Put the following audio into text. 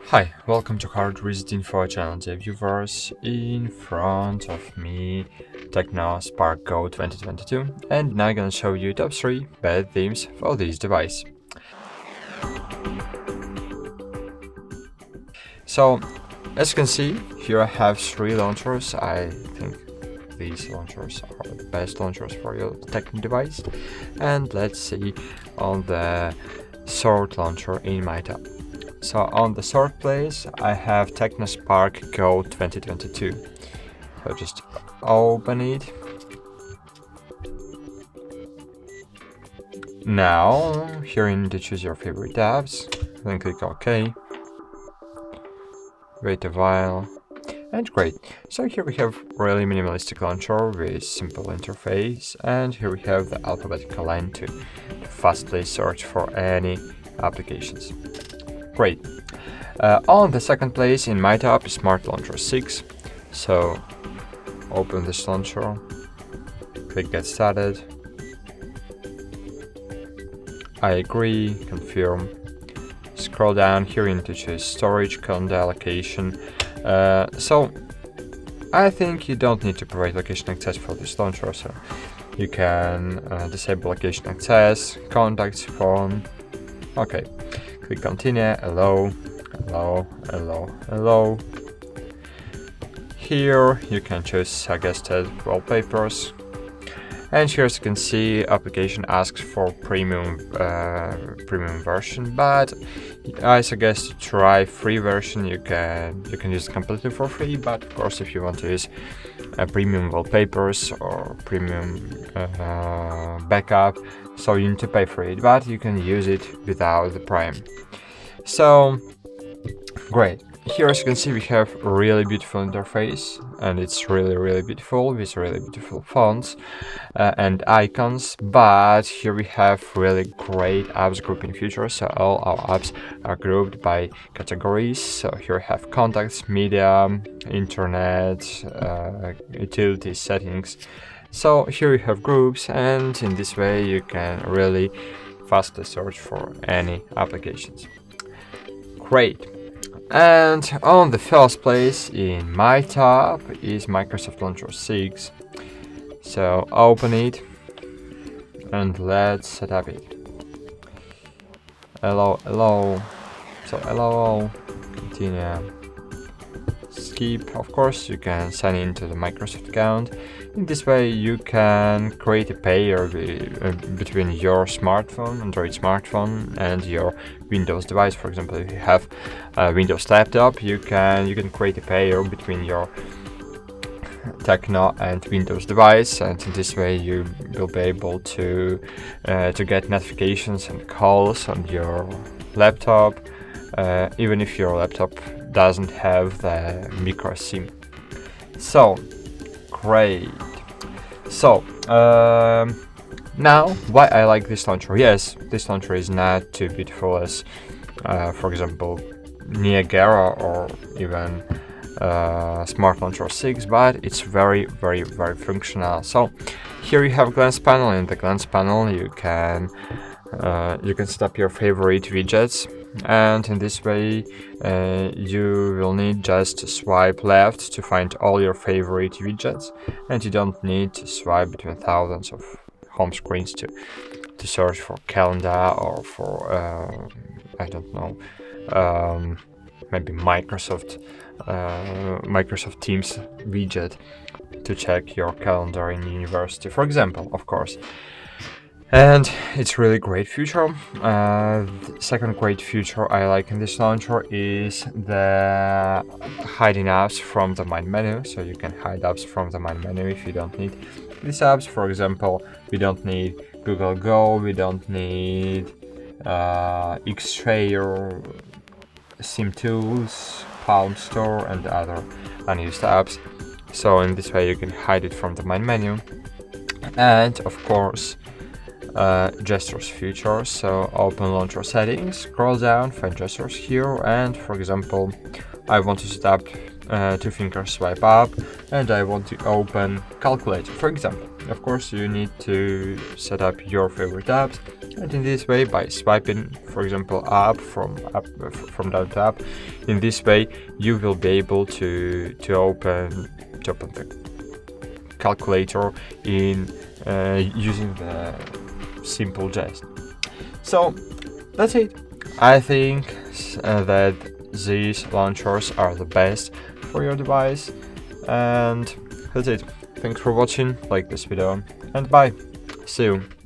Hi, welcome to HardReset.Info channel, dear viewers. In front of me, Tecno Spark Go 2022, and now I'm gonna show you top 3 bad themes for this device. So, as you can see, here I have 3 launchers. I think these launchers are the best launchers for your Tecno device. And let's see on the third launcher in my tab. So on the third place, I have Tecno Spark Go 2022. So just open it. Now, here you need to choose your favorite apps, then click OK. Wait a while, and great. So here we have really minimalistic launcher with simple interface, and here we have the alphabetical line to fastly search for any applications. Great. On the second place in my tab is Smart Launcher 6. So open this launcher, click Get Started. I agree, confirm. Scroll down, here you need to choose storage, calendar allocation. So I think you don't need to provide location access for this launcher, so you can disable location access, contacts, phone. Okay, click continue, allow. Here you can choose suggested wallpapers, and here as you can see, application asks for premium version, but I suggest to try free version. You can use it completely for free, but of course if you want to use premium wallpapers or premium backup, so you need to pay for it, but you can use it without the Prime. So great. Here as you can see, we have a really beautiful interface, and it's really beautiful with really beautiful fonts and icons, but here we have really great apps grouping features. So all our apps are grouped by categories. So here we have contacts, media, internet, utility settings. So here you have groups, and in this way you can really fastly search for any applications. Great. And on the first place in my tab is Microsoft Launcher 6. So open it and let's set up it. Allow. So allow, continue, skip. Of course, you can sign into the Microsoft account. In this way, you can create a pair between your smartphone, Android smartphone, and your Windows device. For example, if you have a Windows laptop, you can create a pair between your Tecno and Windows device, and in this way you will be able to get notifications and calls on your laptop, even if your laptop doesn't have the micro SIM. So great. So now why I like this launcher? Yes, this launcher is not too beautiful as for example Niagara or even Smart Launcher 6, but it's very functional. So here you have glance panel. In the glance panel you can set up your favorite widgets, and in this way you will need just to swipe left to find all your favorite widgets, and you don't need to swipe between thousands of home screens to search for calendar or for I don't know, maybe Microsoft Teams widget to check your calendar in university, for example, of course. And it's really great feature. The second great feature I like in this launcher is the hiding apps from the main menu. So you can hide apps from the main menu if you don't need these apps. For example, we don't need Google Go, we don't need X-Ray or Sim Tools, Palm Store, and other unused apps. So in this way you can hide it from the main menu. And of course, gestures feature. So open launcher settings, scroll down, find gestures here, and for example I want to set up two-finger swipe up, and I want to open calculator, for example. Of course, you need to set up your favorite apps, and in this way, by swiping, for example, up from down to up, in this way you will be able to open the calculator in using the simple gest. So that's it. I think that these launchers are the best for your device, and that's it. Thanks for watching, like this video, and bye. See you.